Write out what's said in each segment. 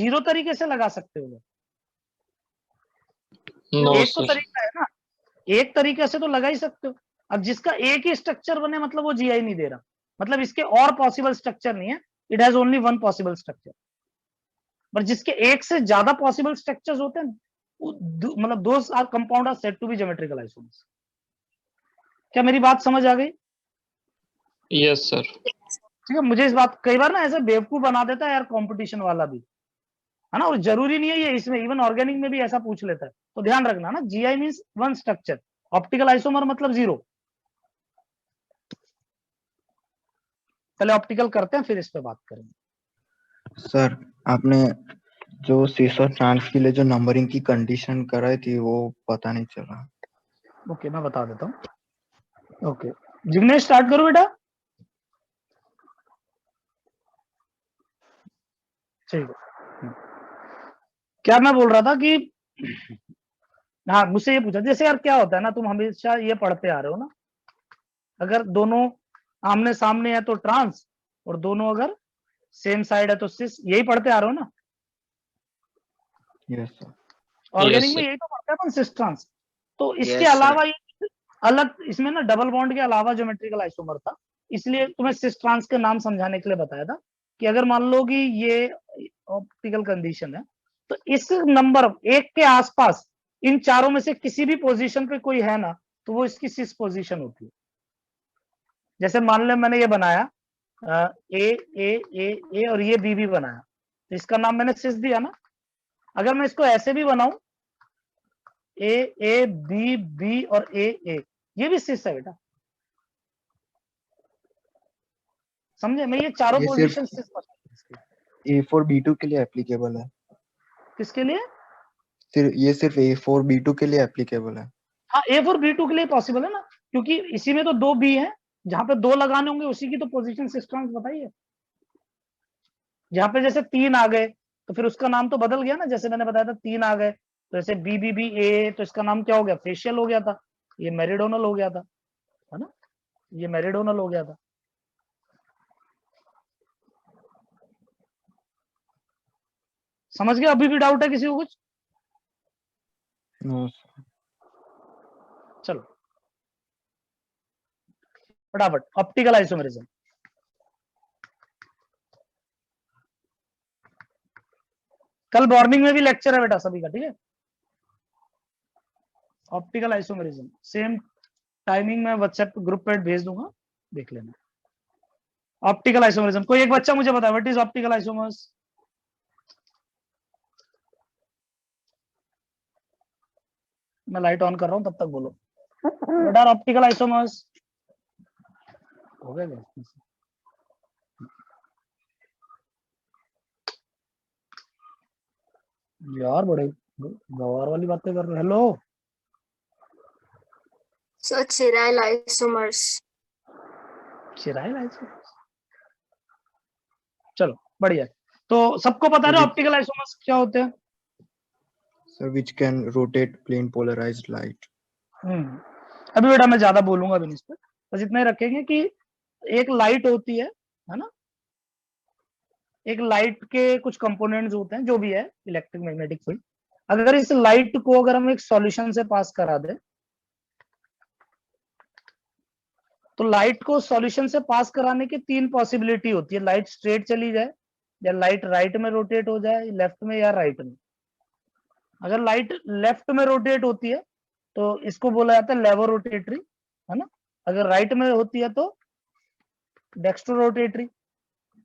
Zero तरीके से लगा सकते हो लोग। नो एक तो सर। तरीका है ना, एक तरीके से तो लगा ही सकते हो। अब जिसका एक ही स्ट्रक्चर बने मतलब वो जीआई नहीं दे रहा, मतलब इसके और पॉसिबल स्ट्रक्चर नहीं है, it has only one possible structure. पर जिसके एक से ज्यादा पॉसिबल स्ट्रक्चर्स होते हैं मतलब those are compound are said to be geometrical isomers. क्या मेरी बात समझ आ गई? Yes sir. ठीक है, मुझे इस बात कई बार ना ऐसे बेवकूफ बना देता है यार कंपटीशन वाला भी, है ना, और जरूरी नहीं है ये, इसमें इवन ऑर्गेनिक में भी ऐसा पूछ लेता है, तो ध्यान रखना ना, GI means one structure, optical isomer मतलब जीरो। पहले ऑप्टिकल करते हैं फिर इस पे बात करेंगे। सर आपने जो सीसो ट्रांस के लिए जो नंबरिंग की कंडीशन कराई थी वो पता नहीं चला। ओके मैं बता देता हूँ। ओके जिग्नेश स्टार्ट करो बेटा। ठीक है, क्या मैं बोल रहा था कि हाँ मुझसे ये पूछा, जैसे यार क्या होता है ना, तुम हमेशा ये पढ़ते आ रहे हो ना, अगर दोनों आमने सामने है तो ट्रांस, और दोनों अगर सेम साइड है तो सिस, यही पढ़ते आ रहे हो ना। Yes sir. ऑर्गेनिक में सर। यही तो पढ़ते हैं अपन, सिस ट्रांस। तो इसके Yes, sir. अलावा ये अलग, इसमें ना डबल बॉन्ड के अलावा ज्योमेट्रिकल आइसोमर था, इसलिए तुम्हें सिस ट्रांस के नाम समझाने के लिए बताया था कि अगर मान लो कि ये ऑप्टिकल कंडीशन है, तो इस नंबर एक के आसपास इन चारों में से किसी भी पोजीशन पे कोई है ना, तो वो इसकी सिस पोजीशन होती है। जैसे मान लो मैंने ये बनाया ए ए ए ए और ये बी बी बनाया, तो इसका नाम मैंने सिस दिया ना। अगर मैं इसको ऐसे भी बनाऊं, ए ए बी बी और ए, ये भी सिस है बेटा, समझे? मैं ये चारों ये पोजीशन सिर्फ सिस A4 B2 के लिए एप्लीकेबल है। किसके लिए? ये सिर्फ A4 B2 के लिए एप्लीकेबल है। हाँ A4 B2 के लिए पॉसिबल है ना, क्योंकि इसी में तो दो बी है, जहां पे दो लगाने होंगे उसी की तो पोजीशन सिस ट्रांस बताइए। जहां पे जैसे तीन आ गए तो फिर उसका नाम तो बदल गया ना, जैसे मैंने बताया था तीन आ गए तो जैसे बी बी बी ए, तो इसका नाम क्या हो गया? फेशियल हो गया था, ये मेरिडोनल हो गया था, है ना, ये मेरिडोनल हो गया था। समझ गया? अभी भी डाउट है किसी को कुछ? No sir. चलो फटाफट, ऑप्टिकल आइसोमेरिज्म। कल मॉर्निंग में भी लेक्चर है बेटा सभी का, ठीक है? ऑप्टिकल आइसोमेरिज्म सेम टाइमिंग में व्हाट्सएप ग्रुप पे भेज दूंगा, देख लेना। ऑप्टिकल आइसोमेरिज्म, कोई एक बच्चा मुझे बताए व्हाट इज ऑप्टिकल आइसोमर्स? मैं लाइट ऑन कर रहा हूं तब तक बोलो। What are optical isomers? हो गया क्या? यार बड़े गवार वाली बातें कर रहे हो। Hello So chiral isomers. Chiral isomers, चलो बढ़िया। तो सबको पता है ऑप्टिकल आइसोमर्स क्या होते हैं? Sir which can rotate plane polarised light. अभी बेटा मैं ज्यादा बोलूंगा भी नहीं इस पर, बस इतना ही रखेंगे कि एक लाइट होती है ना, एक लाइट के कुछ कंपोनेंट्स होते हैं, जो भी है इलेक्ट्रिक मैग्नेटिक फील्ड, अगर इस लाइट को अगर हम एक सॉल्यूशन से पास करा दें, तो लाइट को सॉल्यूशन से पास कराने की तीन पॉसिबिलिटी होती है, लाइट स्ट्रेट चली जाए, या लाइट राइट में रोटेट हो जाए, लेफ्ट में या राइट में। अगर लाइट लेफ्ट में रोटेट होती है तो इसको बोला जाता है लेवो रोटेटरी, है ना, अगर राइट में होती है तो डेक्स्ट्रो रोटेटरी,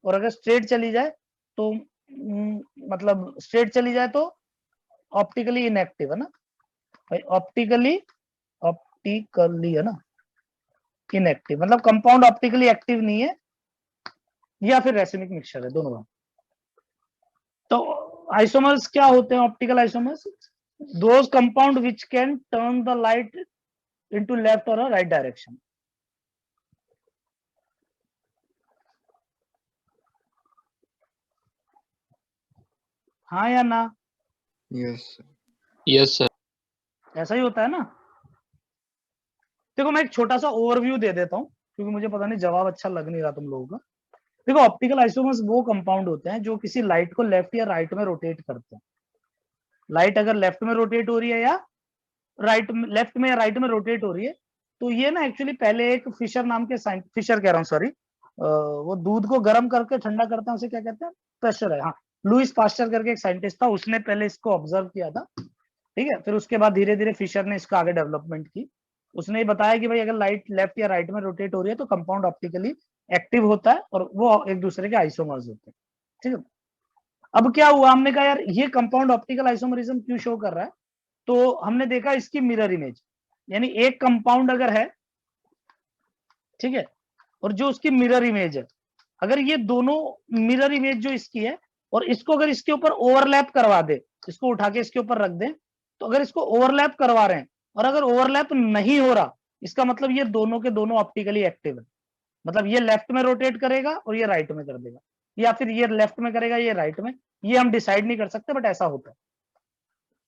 और अगर स्ट्रेट चली जाए तो मतलब स्ट्रेट चली जाए तो ऑप्टिकली इनएक्टिव, है ना भाई, ऑप्टिकली है ना इनएक्टिव, मतलब कंपाउंड ऑप्टिकली एक्टिव नहीं है, या फिर रेसिमिक मिक्सचर है, दोनों। तो आइसोमर्स क्या होते हैं? Optical isomers those compound which can turn the light into left और राइट डायरेक्शन। हाँ या ना? Yes sir. Yes sir. ऐसा ही होता है ना। देखो मैं एक छोटा सा ओवरव्यू दे देता हूँ, क्योंकि मुझे पता नहीं जवाब अच्छा लग नहीं रहा तुम लोगों का। देखो ऑप्टिकल आइसोमर्स वो कंपाउंड होते हैं जो किसी लाइट को लेफ्ट या राइट में रोटेट करते हैं। लाइट अगर लेफ्ट में रोटेट हो रही है या राइट में, लेफ्ट में या राइट में रोटेट हो रही है, तो ये ना एक्चुअली पहले एक फिशर नाम के फिशर कह रहा हूँ सॉरी, वो दूध को गर्म करके ठंडा करते हैं, उसे क्या कहते हैं, प्रेशर है, हाँ। लुइस पास्चर करके एक साइंटिस्ट था, उसने पहले इसको ऑब्जर्व किया था, ठीक है। फिर उसके बाद धीरे धीरे फिशर ने इसका आगे डेवलपमेंट की। उसने ये बताया कि भाई अगर लाइट लेफ्ट या राइट में रोटेट हो रही है तो कंपाउंड ऑप्टिकली एक्टिव होता है और वो एक दूसरे के आइसोमर्स होते हैं, ठीक है। अब क्या हुआ, हमने कहा यार ये कंपाउंड ऑप्टिकल आइसोमरिज्म क्यों शो कर रहा है, तो हमने देखा इसकी मिरर इमेज, यानी एक कंपाउंड अगर है, ठीक है, और जो उसकी मिरर इमेज है, अगर ये दोनों मिरर इमेज जो इसकी है और इसको अगर इसके ऊपर ओवरलैप करवा दे, इसको उठा के इसके ऊपर रख दे, तो अगर इसको ओवरलैप करवा रहे हैं और अगर ओवरलैप नहीं हो रहा, इसका मतलब ये दोनों के दोनों ऑप्टिकली एक्टिव है। मतलब ये लेफ्ट में रोटेट करेगा और ये राइट में कर देगा, या फिर ये लेफ्ट में करेगा ये राइट में, ये हम डिसाइड नहीं कर सकते, बट ऐसा होता है।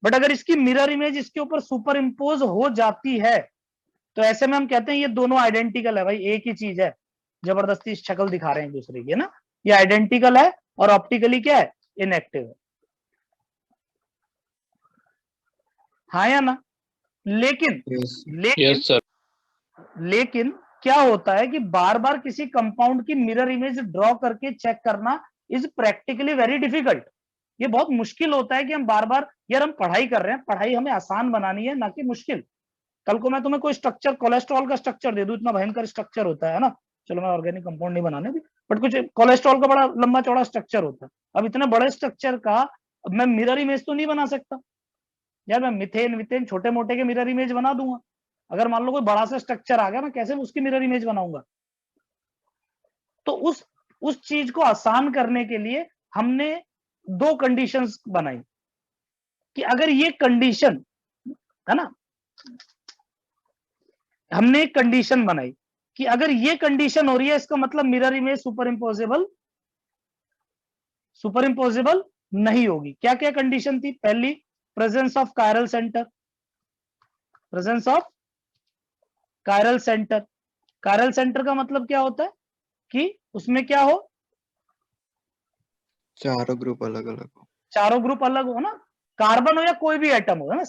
बट अगर इसकी मिरर इमेज इसके ऊपर सुपर इम्पोज हो जाती है, तो ऐसे में हम कहते हैं ये दोनों आइडेंटिकल है, भाई एक ही चीज है, जबरदस्ती शक्ल दिखा रहे हैं एक दूसरे की, है ना, ये आइडेंटिकल है और ऑप्टिकली क्या है, इनएक्टिव है, हाँ या ना। लेकिन यस सर। लेकिन क्या होता है कि बार बार किसी कंपाउंड की मिरर इमेज ड्रॉ करके चेक करना इज प्रैक्टिकली वेरी डिफिकल्ट। ये बहुत मुश्किल होता है कि हम बार बार, यार हम पढ़ाई कर रहे हैं, पढ़ाई हमें आसान बनानी है ना कि मुश्किल। कल को मैं तुम्हें कोई स्ट्रक्चर, कोलेस्ट्रॉल का स्ट्रक्चर दे दूं, इतना भयंकर स्ट्रक्चर होता है ना, चलो मैं ऑर्गेनिक कंपाउंड नहीं बनाने दी, बट कुछ कोलेस्ट्रॉल का बड़ा लंबा चौड़ा स्ट्रक्चर होता है। अब इतने बड़े स्ट्रक्चर का मैं मिरर इमेज तो नहीं बना सकता यार, मैं मिथेन विथेन छोटे मोटे के मिरर इमेज बना दूंगा। अगर मान लो कोई बड़ा सा स्ट्रक्चर आ गया, मैं कैसे उसकी मिरर इमेज बनाऊंगा। तो उस चीज को आसान करने के लिए हमने दो कंडीशंस बनाई कि अगर ये कंडीशन है ना, हमने एक कंडीशन बनाई कि अगर ये कंडीशन हो रही है, इसका मतलब मिरर इमेज सुपर इंपोजेबल नहीं होगी। क्या क्या कंडीशन थी, पहली presence of chiral centre, presence of chiral centre. Chiral centre का मतलब क्या होता है कि उसमें क्या हो, चारों ग्रुप अलग अलग हो, चारों ग्रुप अलग हो ना, कार्बन हो या कोई भी एटम हो, है ना।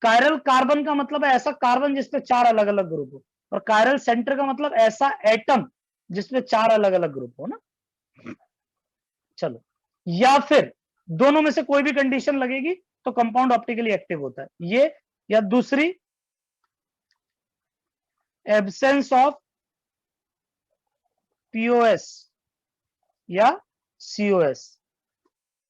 कायरल कार्बन का मतलब है ऐसा कार्बन जिसपे चार अलग अलग ग्रुप हो, और कायरल सेंटर का मतलब ऐसा एटम जिसपे चार अलग अलग ग्रुप हो ना। चलो, या फिर दोनों में से कोई भी कंडीशन लगेगी तो कंपाउंड ऑप्टिकली एक्टिव होता है ये, या दूसरी एब्सेंस ऑफ पीओएस या सीओएस,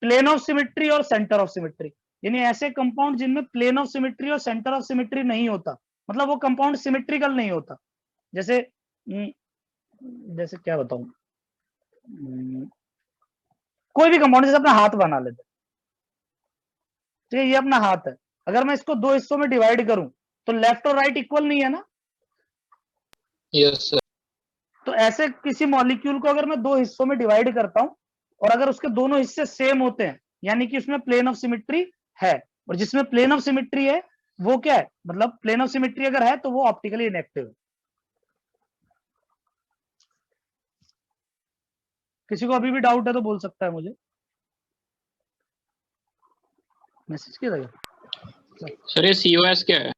प्लेन ऑफ सिमेट्री और सेंटर ऑफ सिमेट्री। यानी ऐसे कंपाउंड जिनमें प्लेन ऑफ सिमेट्री और सेंटर ऑफ सिमेट्री नहीं होता, मतलब वो कंपाउंड सिमेट्रिकल नहीं होता। जैसे जैसे क्या बताऊं, कोई भी कंपाउंड, जैसे अपना हाथ बना लेते, ठीक है, ये अपना हाथ है, अगर मैं इसको दो हिस्सों में डिवाइड करूं तो लेफ्ट और राइट इक्वल नहीं है ना। Yes sir. तो ऐसे किसी मॉलिक्यूल को अगर मैं दो हिस्सों में डिवाइड करता हूं और अगर उसके दोनों हिस्से सेम होते हैं, यानी कि उसमें प्लेन ऑफ सिमेट्री है, और जिसमें प्लेन ऑफ सिमेट्री है वो क्या है, मतलब प्लेन ऑफ सिमेट्री अगर है तो वो ऑप्टिकली इनएक्टिव है। किसी को अभी भी डाउट है तो बोल सकता है मुझे, मैसेज किया था। सर ये सीओएस क्या है?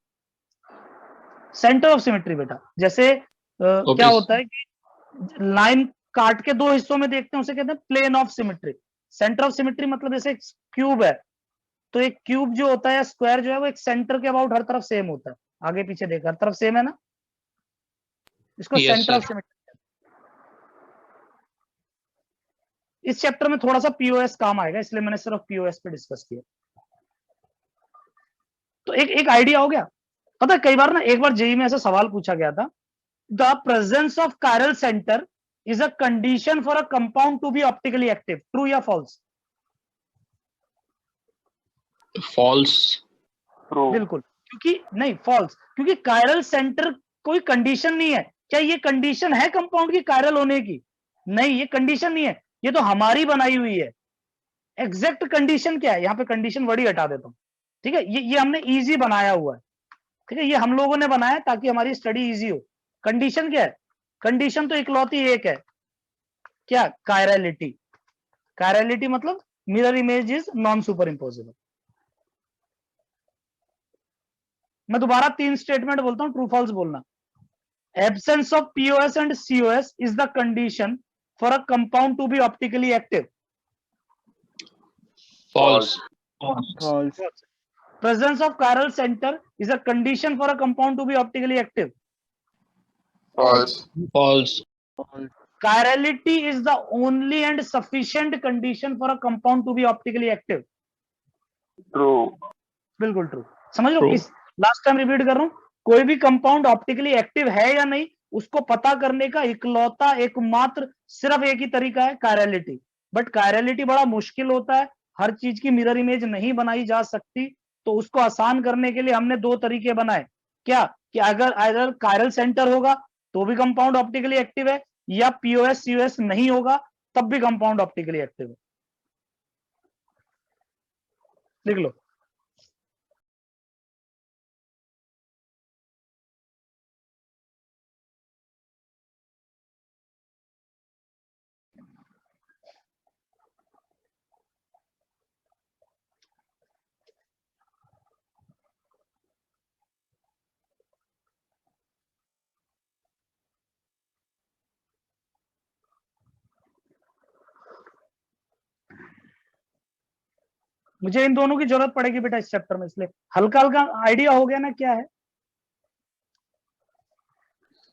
सेंटर ऑफ सिमेट्री बेटा, जैसे क्या होता है कि लाइन काट के दो हिस्सों में देखते हैं उसे कहते हैं plane of symmetry. Centre of symmetry मतलब जैसे एक क्यूब है, तो एक क्यूब जो होता है, स्क्वायर जो है, वो एक सेंटर के अबाउट हर तरफ सेम होता है, आगे पीछे देख हर तरफ सेम है ना, इसको Yes, centre of sir. Symmetry. इस चैप्टर में थोड़ा सा पीओएस काम आएगा, इसलिए मैंने सिर्फ पीओएस पे डिस्कस किया। तो एक आइडिया हो गया। पता है कई बार ना, एक बार जेईई में ऐसा सवाल पूछा गया था, the presence of chiral centre is a condition for a compound to be optically active, true या फॉल्स? फॉल्स। बिल्कुल, क्योंकि नहीं फॉल्स, क्योंकि कायरल सेंटर कोई कंडीशन नहीं है। क्या ये कंडीशन है कंपाउंड की कायरल होने की? नहीं, ये कंडीशन नहीं है, ये तो हमारी बनाई हुई है। एग्जैक्ट कंडीशन क्या है, यहाँ पे कंडीशन वर्ड ही हटा देता हूं, ठीक है, ये हमने इजी बनाया हुआ है, ठीक है, ये हम लोगों ने बनाया ताकि हमारी स्टडी इजी हो। कंडीशन क्या है, कंडीशन तो इकलौती एक है, क्या कायरलिटी, कायरलिटी मतलब mirror image is non superimposable. मैं दोबारा 3 स्टेटमेंट बोलता हूं, ट्रू फॉल्स बोलना। Absence of POS and COS is the condition for a compound to be optically active. false, false, Presence of chiral center is a condition for a compound to be optically active. False. false, false, Chirality is the only and sufficient condition for a compound to be optically active. True. बिल्कुल true. समझ लो, True. इस last time repeat कर रहा हूं, कोई भी compound optically active है या नहीं उसको पता करने का इकलौता एकमात्र सिर्फ एक ही तरीका है, कायरलिटी। बट कायरलिटी बड़ा मुश्किल होता है, हर चीज की मिरर इमेज नहीं बनाई जा सकती, तो उसको आसान करने के लिए हमने 2 तरीके बनाए। क्या कि अगर कायरल सेंटर होगा तो भी कंपाउंड ऑप्टिकली एक्टिव है, या पीओएस सीओएस नहीं होगा तब भी कंपाउंड ऑप्टिकली एक्टिव है। लिख लो। मुझे इन दोनों की जरूरत पड़ेगी बेटा इस चैप्टर में, इसलिए हल्का हल्का आइडिया हो गया ना क्या है।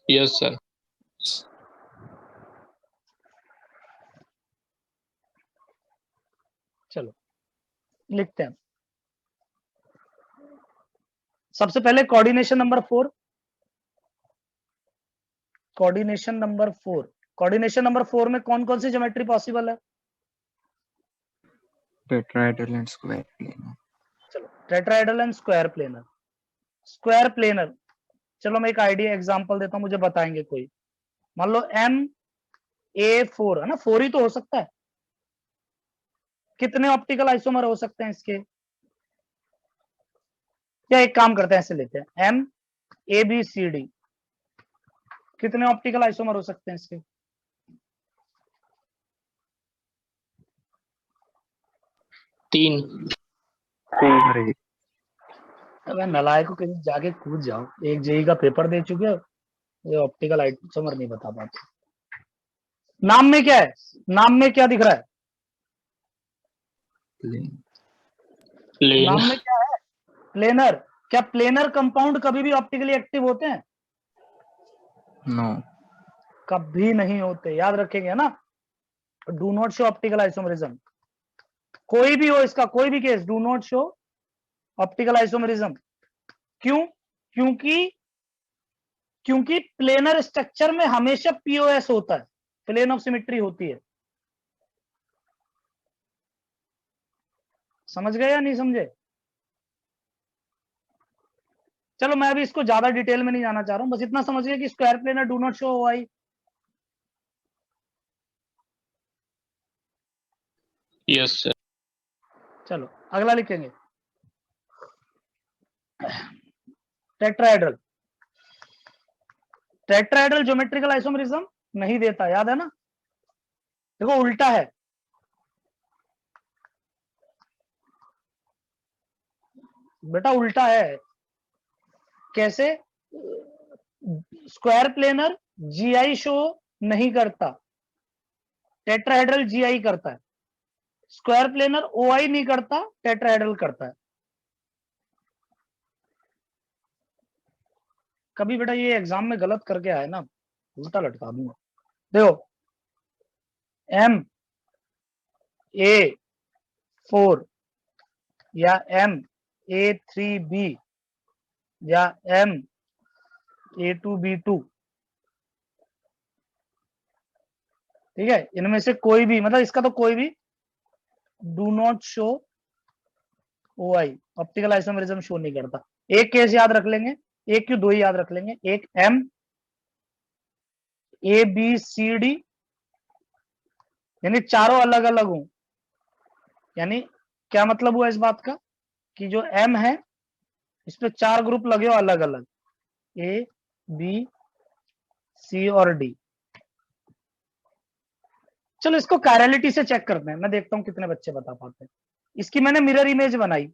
yes sir, चलो लिखते हैं। सबसे पहले coordination number 4, coordination number 4, coordination number 4 में कौन कौन सी ज्योमेट्री पॉसिबल है? tetrahedral and square planar, चलो tetrahedral and square planar. Square planar, चलो मैं एक आइडिया एग्जांपल देता हूं, मुझे बताएंगे कोई। मान लो MA4 है ना, 4 ही तो हो सकता है। कितने ऑप्टिकल आइसोमर हो सकते हैं इसके? या एक काम करते हैं, ऐसे लेते हैं MABCD, कितने ऑप्टिकल आइसोमर हो सकते हैं इसके? 3, अरे अबे नालायक को, कहीं जाके कूद जाओ, एक जेई का पेपर दे चुके हो, ये ऑप्टिकल आइसोमर नहीं बता पाते। नाम में क्या है, नाम में क्या दिख रहा है? plane, plane, नाम में क्या है? प्लेनर। क्या प्लेनर कंपाउंड कभी भी ऑप्टिकली एक्टिव होते हैं? no, कभी नहीं होते, याद रखेंगे ना। Do not show optical isomerism, कोई भी हो इसका कोई भी case, do not show optical isomerism. क्यों? क्योंकि प्लेनर स्ट्रक्चर में हमेशा पीओएस होता है, प्लेन ऑफ सिमेट्री होती है। समझ गए या नहीं समझे? चलो मैं अभी इसको ज्यादा डिटेल में नहीं जाना चाह रहा हूं, बस इतना समझ गए कि square planar do not show OI. yes sir, चलो अगला लिखेंगे, टेट्राहेड्रल। टेट्राहेड्रल ज्योमेट्रिकल आइसोमरिज्म नहीं देता, याद है ना। देखो उल्टा है, बेटा उल्टा है। कैसे? स्क्वायर प्लेनर जीआई शो नहीं करता, टेट्राहेड्रल जीआई करता है। स्क्वायर प्लेनर ओआई नहीं करता, टेट्राहेड्रल करता है। कभी बेटा ये एग्जाम में गलत करके आए ना, उल्टा लटका दूंगा। देखो MA4 या MA3B या MA2B2, ठीक है, इनमें से कोई भी, मतलब इसका तो कोई भी do not show OI, optical isomerism show नहीं करता। एक केस याद रख लेंगे, एक क्यों 2 ही याद रख लेंगे। एक MABCD, यानी चारों अलग अलग हूं, यानी क्या मतलब हुआ इस बात का कि जो M है इस पे 4 ग्रुप लगे हो अलग अलग, A B C और D। चलो इसको कायरलिटी से चेक करते हैं, मैं देखता हूं कितने बच्चे बता पाते हैं। इसकी मैंने मिरर इमेज बनाई,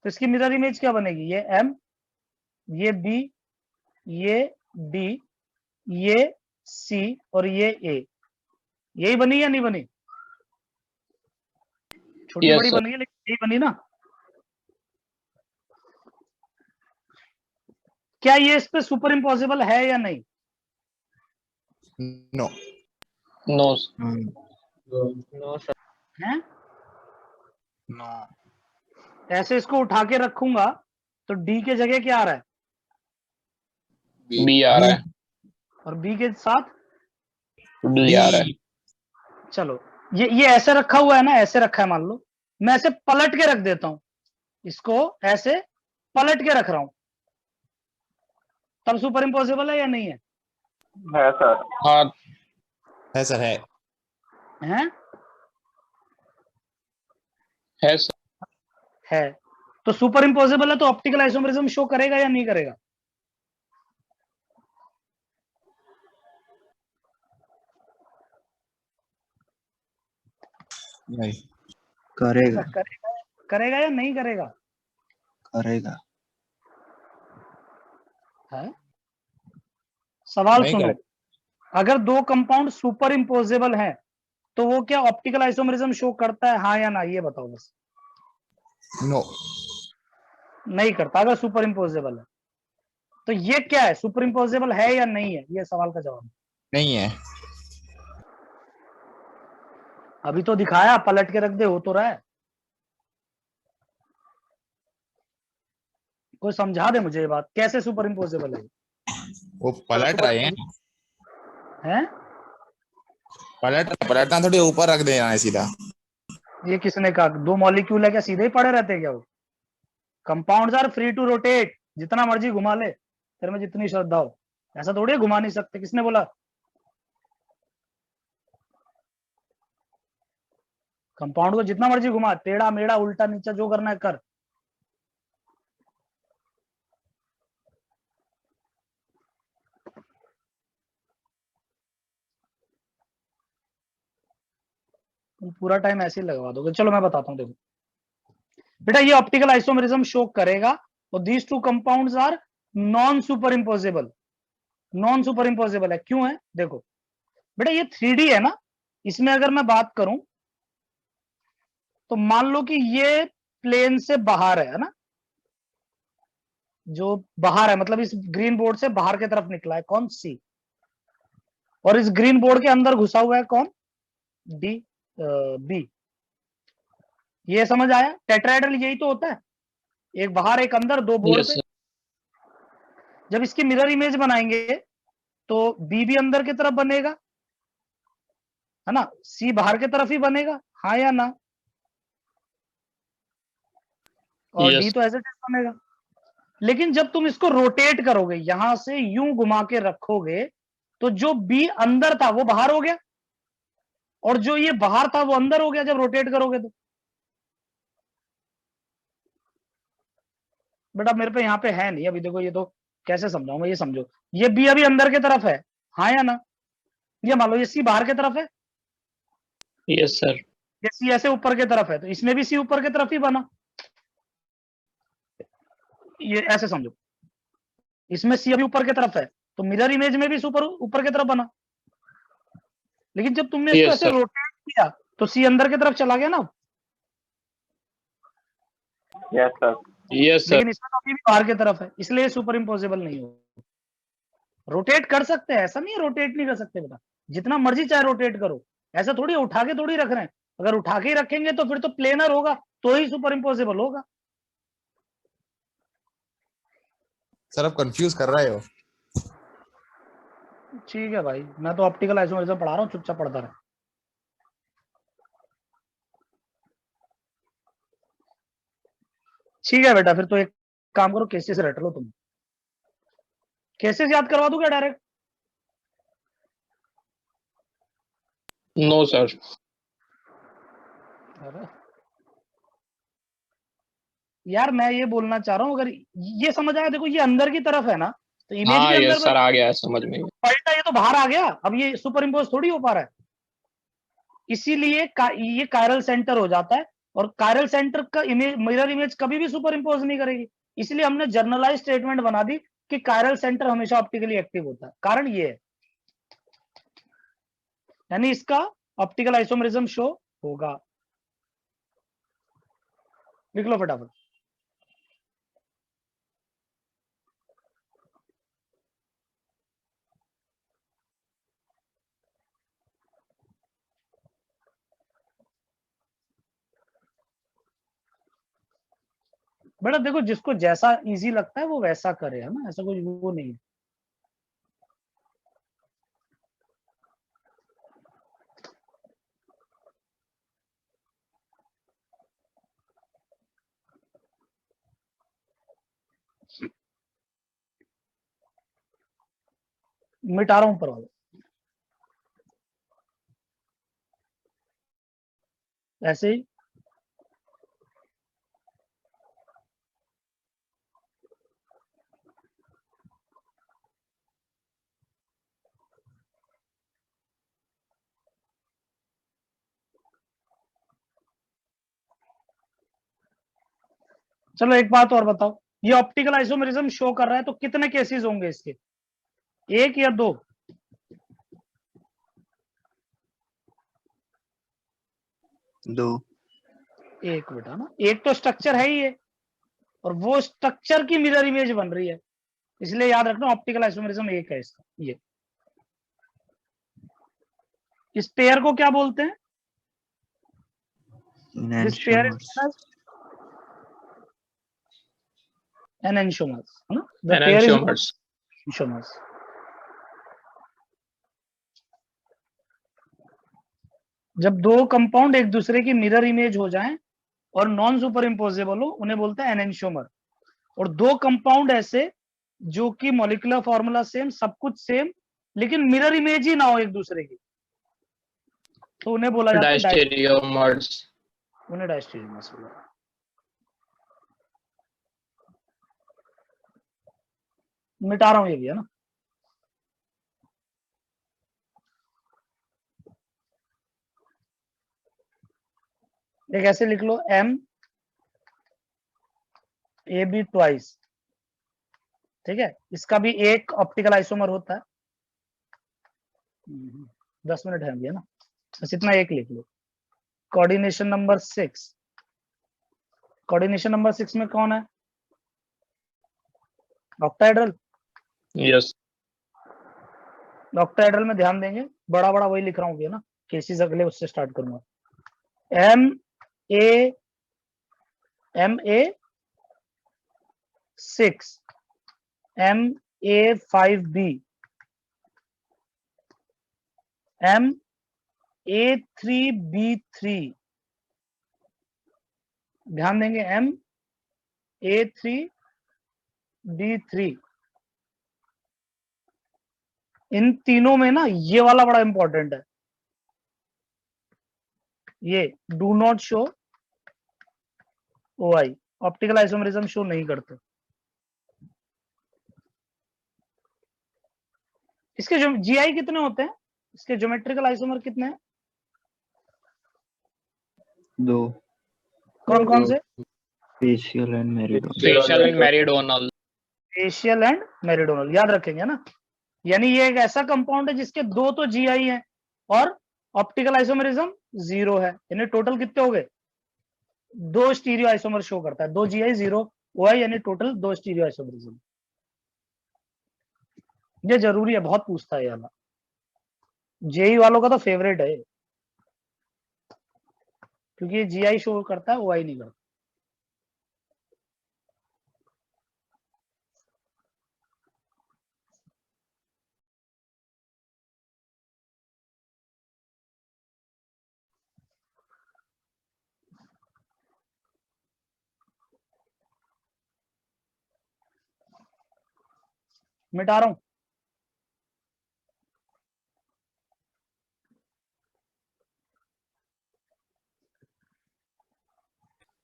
तो इसकी मिरर इमेज क्या बनेगी? ये M, ये B, ये D, ये C और ये A। यही बनी या नहीं बनी? छोटी Yes, बड़ी sir. बनी है लेकिन यही बनी ना। क्या ये इस पे सुपर इम्पॉसिबल है या नहीं? No. No, sir. No sir, है? नो। ऐसे इसको उठा के रखूंगा तो D के जगह क्या आ रहा है? B आ रहा है, और B के साथ D आ रहा है। चलो ये ऐसे रखा हुआ है ना, ऐसे रखा है मान लो, मैं ऐसे पलट के रख देता हूं, इसको ऐसे पलट के रख रहा हूं, तब सुपर इम्पॉसिबल है या नहीं है? सर। हाँ, है सर, है। हैं? है सर। है। तो सुपर इम्पॉसिबल है तो ऑप्टिकल आइसोमेरिज्म शो करेगा या नहीं करेगा? नहीं। करेगा, करेगा या नहीं करेगा? करेगा। है? सवाल नहीं सुनो, करेगा। अगर दो कंपाउंड सुपर इम्पोजेबल हैं तो वो क्या ऑप्टिकल आइसोमेरिज्म शो करता है, हाँ या ना? ये बताओ बस। नो। नहीं करता अगर सुपर इम्पोजेबल है। तो ये क्या है, सुपर इम्पोजेबल है या नहीं है? ये सवाल का जवाब। नहीं है। अभी तो दिखाया, पलट के रख दे, हो तो रहा है। कोई समझा दे मुझे ये बात, कैसे सुपर इम्पोजेबल है? वो पलट रहे हैं। हैं? पलटना थोड़ी ऊपर रख देना है सीधा। ये किसने कहा? दो मॉलिक्यूल है क्या सीधे ही पड़े रहते हैं क्या वो? Compounds are free to rotate, जितना मर्जी घुमा ले, तेरे में जितनी श्रद्धा हो। ऐसा थोड़ी है घुमा नहीं सकते, किसने बोला? कंपाउंड को जितना मर्जी घुमा, टेढ़ा मेढ़ा उल्टा नीचा जो करना है कर। तुम पूरा टाइम ऐसे ही लगवा दोगे। चलो मैं बताता हूँ, देखो बेटा, ये ऑप्टिकल आइसोमेरिज्म शो करेगा और these two compounds are non superimposable. Non superimposable है, क्यों है? देखो बेटा, ये 3D है ना, इसमें अगर मैं बात करूं तो मान लो कि ये प्लेन से बाहर है ना, जो बाहर है मतलब इस ग्रीन बोर्ड से बाहर की तरफ निकला है कौन? C। और इस ग्रीन बोर्ड के अंदर घुसा हुआ है कौन? D, B। ये समझ आया? टेट्राहेड्रल यही तो होता है, एक बाहर एक अंदर, दो बोर्ड Yes, पे। sir. जब इसकी मिरर इमेज बनाएंगे तो B भी अंदर की तरफ बनेगा, है ना, C बाहर की तरफ ही बनेगा, हाँ या ना? और Yes. D तो एज इट इज बनेगा। लेकिन जब तुम इसको रोटेट करोगे, यहां से यूं घुमा के रखोगे, तो जो B अंदर था वो बाहर हो गया, और जो ये बाहर था वो अंदर हो गया जब रोटेट करोगे तो। बेटा मेरे पे यहाँ पे है नहीं अभी, देखो ये तो कैसे समझाऊं मैं, ये समझो, ये B अभी अंदर की तरफ है, हाँ या ना? ये मान लो ये C बाहर की तरफ है, Yes, sir. ये C ऐसे ऊपर की तरफ है, तो इसमें भी C ऊपर की तरफ ही बना। ये ऐसे समझो, इसमें C अभी ऊपर की तरफ है, तो मिरर इमेज में भी सुपर ऊपर की तरफ बना। लेकिन जब तुमने इसको Yes, ऐसे sir. रोटेट किया तो C अंदर की तरफ चला गया ना। Yes, sir. Yes, sir. लेकिन इसमें तो अभी भी बाहर की तरफ है, इसलिए सुपर इम्पोजेबल नहीं हो। रोटेट कर सकते हैं, ऐसा नहीं है रोटेट नहीं कर सकते बेटा, जितना मर्जी चाहे रोटेट करो। ऐसा थोड़ी उठा के थोड़ी रख रहे हैं, अगर उठा के ही रखेंगे तो फिर तो प्लेनर होगा, तो ही सुपर इम्पोजेबल होगा। सर आप कंफ्यूज कर रहे हो। ठीक है भाई, मैं तो ऑप्टिकल आइसोमेरिज्म पढ़ा रहा हूँ, चुपचाप पढ़ता रहे। ठीक है बेटा, फिर तो एक काम करो, केसेस रट लो तुम। केसेस याद करवा दूं क्या डायरेक्ट? No, sir. अरे यार मैं ये बोलना चाह रहा हूँ, अगर ये समझ आया, देखो ये अंदर की तरफ है ना, तो इमेज हाँ भी यस अंदर सर, आ गया है समझ में। पलटा, ये तो बाहर आ गया, अब ये सुपर इम्पोज थोड़ी हो पा रहा है, इसीलिए ये कायरल सेंटर हो जाता है, और कायरल सेंटर का इमेज, मिरर इमेज कभी भी सुपर इम्पोज नहीं करेगी, इसलिए हमने जर्नलाइज स्टेटमेंट बना दी कि कायरल सेंटर हमेशा ऑप्टिकली एक्टिव होता है, कारण ये है, यानी इसका ऑप्टिकल आइसोमरिज्म शो होगा। लिख लो फटाफट। बेटा देखो, जिसको जैसा इजी लगता है वो वैसा करे, है ना, ऐसा कुछ वो नहीं है। मिटा रहा हूं ऊपर वाला, ऐसे ही। चलो एक बात और बताओ, ये ऑप्टिकल आइसोमेरिज्म शो कर रहा है तो कितने केसेस होंगे इसके, एक या दो? दो। एक बेटा ना, एक तो स्ट्रक्चर है ही है, और वो स्ट्रक्चर की मिरर इमेज बन रही है, इसलिए याद रखना ऑप्टिकल आइसोमेरिज्म एक है इसका। ये इस पेयर को क्या बोलते हैं? दिस पेयर इज enantiomers, है ना? The pair is enantiomers. enantiomers. जब दो कंपाउंड एक दूसरे की मिरर इमेज हो जाएं और नॉन सुपर इम्पोजेबल हो, उन्हें बोलते हैं एनेंशियोमर। और दो कंपाउंड ऐसे जो कि मॉलिक्यूलर फॉर्मूला सेम, सब कुछ सेम, लेकिन मिरर इमेज ही ना हो एक दूसरे की, तो उन्हें बोला जाता है डायस्टेरियोमर्स। उन्हें डायस्टेरियोमर्स बोला जाता है। मिटा रहा हूं ये भी, है ना। एक ऐसे लिख लो, एम ए बी ट्वाइस, ठीक है, इसका भी एक ऑप्टिकल आइसोमर होता है। 10 मिनट है अभी, है ना, बस इतना एक लिख लो। कोऑर्डिनेशन नंबर 6, कोऑर्डिनेशन नंबर 6 में कौन है? ऑक्टाहेड्रल। यस। ऑक्टाहेड्रल में ध्यान देंगे, बड़ा बड़ा वही लिख रहा हूँ, ना, केसेस अगले उससे स्टार्ट करूंगा। MA6, MA5B, MA3B3, ध्यान देंगे, MA3B3, इन तीनों में ना ये वाला बड़ा इंपॉर्टेंट है, ये do not show OI, optical isomerism show नहीं करते। इसके जो GI कितने होते हैं, इसके ज्योमेट्रिकल आइसोमर कितने हैं? दो। कौन कौन से? Spatial and meridional. Special and meridional. Spatial and meridional, याद रखेंगे ना। यानी ये एक ऐसा कंपाउंड है जिसके दो तो GI हैं और ऑप्टिकल आइसोमेरिज्म 0 है, यानी टोटल कितने हो गए? 2 स्टीरियो आइसोमर शो करता है, 2 GI 0 OI, यानी टोटल 2 स्टीरियो आइसोमरिज्म। ये जरूरी है, बहुत पूछता है ये वाला, JEE वालों का तो फेवरेट है, क्योंकि ये GI शो करता है, OI नहीं करता। मिटा रहा हूं।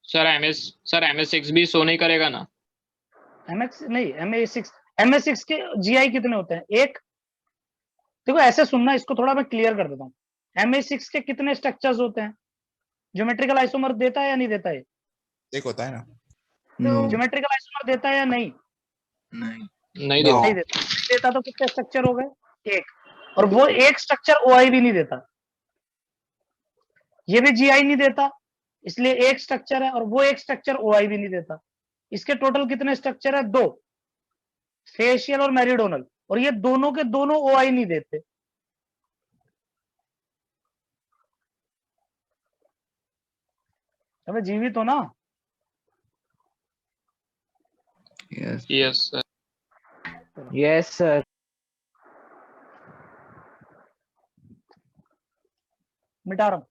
सर MS6 भी शो नहीं करेगा ना? MX नहीं, MA6 MS6 के GI कितने होते हैं? एक। देखो ऐसे सुनना, इसको थोड़ा मैं क्लियर कर देता हूँ। MS6 के कितने स्ट्रक्चर्स होते हैं? ज्योमेट्रिकल आइसोमर देता है या नहीं देता है? एक होता है ना? नो ज्योमेट्रिकल आइसोमर देता है या नहीं? नहीं नहीं No. देता। नहीं देता। नहीं देता तो कितने स्ट्रक्चर हो गए? एक। और वो एक स्ट्रक्चर OI भी नहीं देता, ये भी GI नहीं देता, इसलिए एक स्ट्रक्चर है, और वो एक स्ट्रक्चर OI भी नहीं देता। इसके टोटल कितने स्ट्रक्चर है? दो, फेशियल और मेरिडोनल, और ये दोनों के दोनों OI नहीं देते। अबे जीवित हो ना? Yes yes sir. Yes sir. मिटा रहा हूं।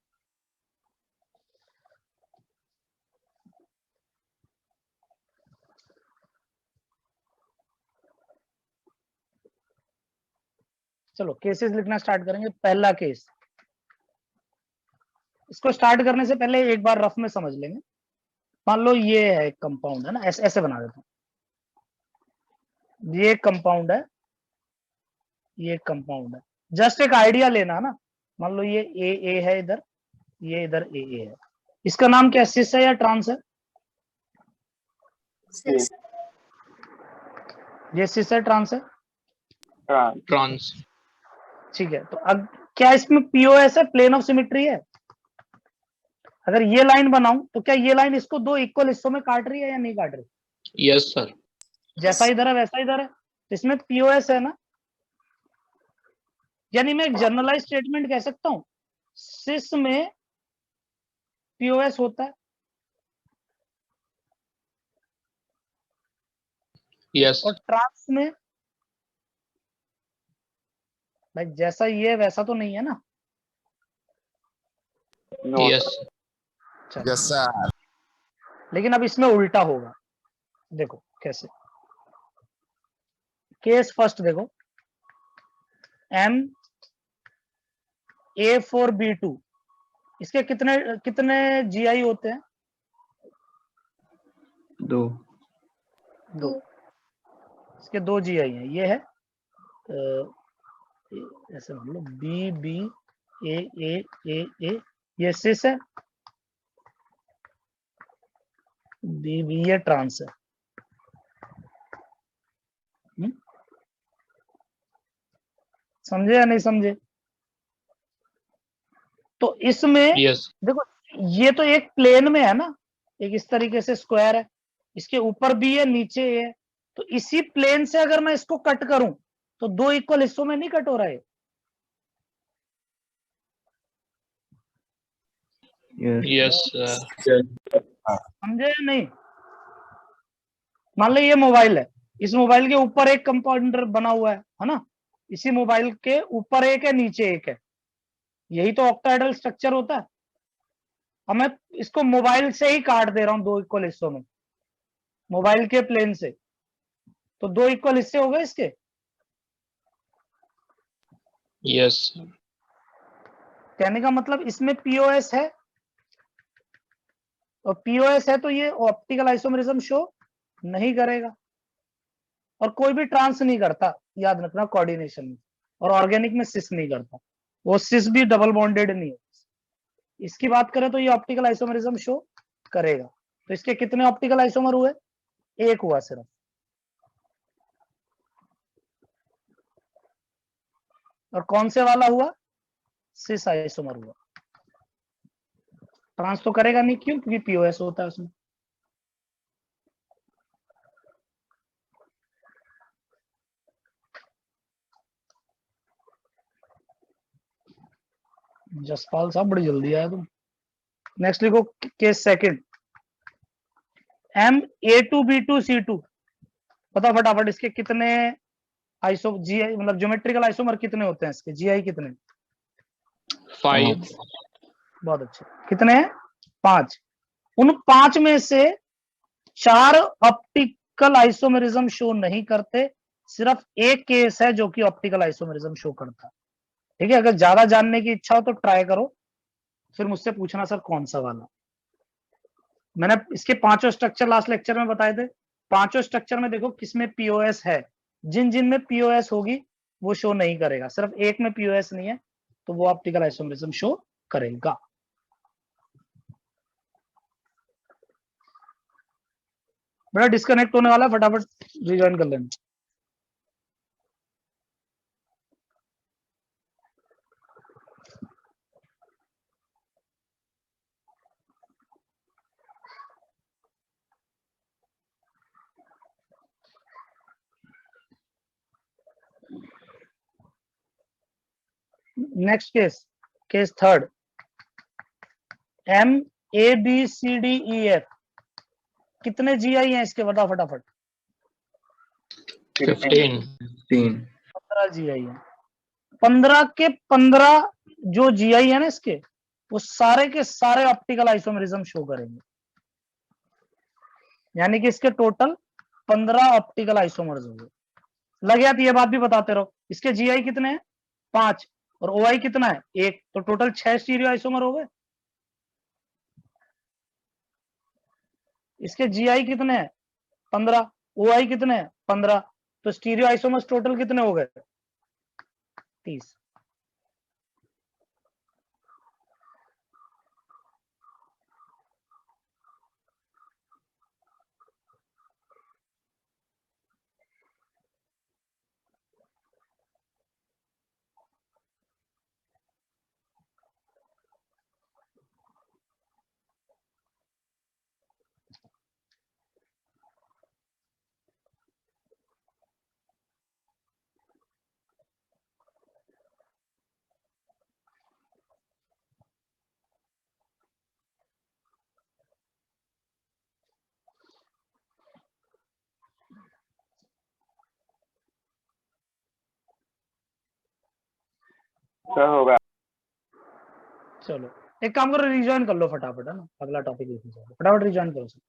चलो केसेस लिखना स्टार्ट करेंगे। पहला केस, इसको स्टार्ट करने से पहले एक बार रफ में समझ लेंगे। मान लो ये है एक कंपाउंड है ना, ऐसे बना देता हूं। ये कंपाउंड है, ये कंपाउंड है। जस्ट एक आइडिया लेना ना। मान लो ये ए है इधर, ये इधर ए है। इसका नाम क्या, सिस है या ट्रांस है? Cis. ये सिस है, ट्रांस है? ट्रांस। ठीक है, तो अब क्या इसमें POS है, प्लेन ऑफ सिमेट्री है? अगर ये लाइन बनाऊं तो क्या ये लाइन इसको दो इक्वल हिस्सों में काट रही है या नहीं काट रही? Yes sir. जैसा इधर है वैसा इधर है, तो इसमें POS है ना। यानी मैं एक जनरलाइज स्टेटमेंट कह सकता हूं, सिस में POS होता है। यस। और ट्रांस में भाई जैसा ये है वैसा तो नहीं है ना? No yes. चलो, यस सर। लेकिन अब इसमें उल्टा होगा। देखो कैसे। केस फर्स्ट देखो, MA4B2, इसके कितने कितने GI होते हैं? दो दो। इसके दो GI हैं। ये है ऐसे मान लो B ये सिस है, B ये ट्रांस है। समझे या नहीं समझे? तो इसमें यस। देखो, ये तो एक प्लेन में है ना, एक इस तरीके से स्क्वायर है, इसके ऊपर भी है नीचे है, तो इसी प्लेन से अगर मैं इसको कट करूं तो दो इक्वल हिस्सों में नहीं कट हो रहा है? Yes yes sir. समझे या नहीं? मान लो ये मोबाइल है, इस मोबाइल के ऊपर एक कंपाउंडर बना हुआ है ना, इसी मोबाइल के ऊपर एक है नीचे एक है, यही तो ऑक्टाहेड्रल स्ट्रक्चर होता है। अब मैं इसको मोबाइल से ही काट दे रहा हूं दो इक्वल हिस्सों में, मोबाइल के प्लेन से, तो दो इक्वल हिस्से हो गए इसके। यस। कहने का मतलब इसमें POS है, और POS है तो ये ऑप्टिकल आइसोमेरिज्म शो नहीं करेगा, और कोई भी ट्रांस नहीं करता, याद रखना, कोऑर्डिनेशन में। और ऑर्गेनिक में सिस नहीं करता, वो सिस भी डबल बॉन्डेड नहीं है। इसकी बात करें तो ये ऑप्टिकल आइसोमेरिज्म शो करेगा। तो इसके कितने ऑप्टिकल आइसोमर हुए? एक हुआ सिर्फ। और कौन से वाला हुआ? सिस आइसोमर हुआ। ट्रांस तो करेगा नहीं, क्यों? क्योंकि POS होता है उसमें। जसपाल साहब बड़ी जल्दी आया तुम। नेक्स्ट लिखो केस सेकंड, MA2B2C2। पता फटाफट इसके कितने आइसो GI, मतलब ज्योमेट्रिकल आइसोमर कितने होते हैं इसके, GI कितने? 5। बहुत अच्छे। कितने हैं? 5। उन 5 में से 4 ऑप्टिकल आइसोमेरिज्म शो नहीं करते, सिर्फ एक केस है जो कि ऑप्टिकल आइसोमेरिज्म शो करता है। ठीक है, अगर ज्यादा जानने की इच्छा हो तो ट्राई करो, फिर मुझसे पूछना सर कौन सा वाला। मैंने इसके पांचों स्ट्रक्चर लास्ट लेक्चर में बताए थे। पांचों स्ट्रक्चर में देखो किसमें POS है, जिन जिन में पीओएस होगी वो शो नहीं करेगा, सिर्फ एक में पीओएस नहीं है तो वो ऑप्टिकल आइसोमरिज्म शो करेगा। बड़ा डिस्कनेक्ट होने वाला है, फटाफट रिजॉइन कर लेना। Next case third, M A B C D E F, कितने जीआई हैं इसके, बता फटाफट। 15. 15 जीआई है। 15 के 15 जो जीआई है ना इसके, वो सारे के सारे ऑप्टिकल आइसोमरिज्म शो करेंगे, यानी कि इसके टोटल 15 ऑप्टिकल आइसोमर्स होंगे। लग गया तो ये बात भी बताते रहो, इसके जीआई कितने हैं 5 और ओआई कितना है 1, तो टोटल 6 स्टीरियो आइसोमर हो गए। इसके जीआई कितने हैं 15, ओआई कितने हैं 15, तो स्टीरियो आइसोमर्स टोटल कितने हो गए 30। सर होगा। चलो एक काम करो, रिजॉइन कर लो फटाफट, है ना, अगला टॉपिक लिखने चलो, फटाफट रिजॉइन करो सर।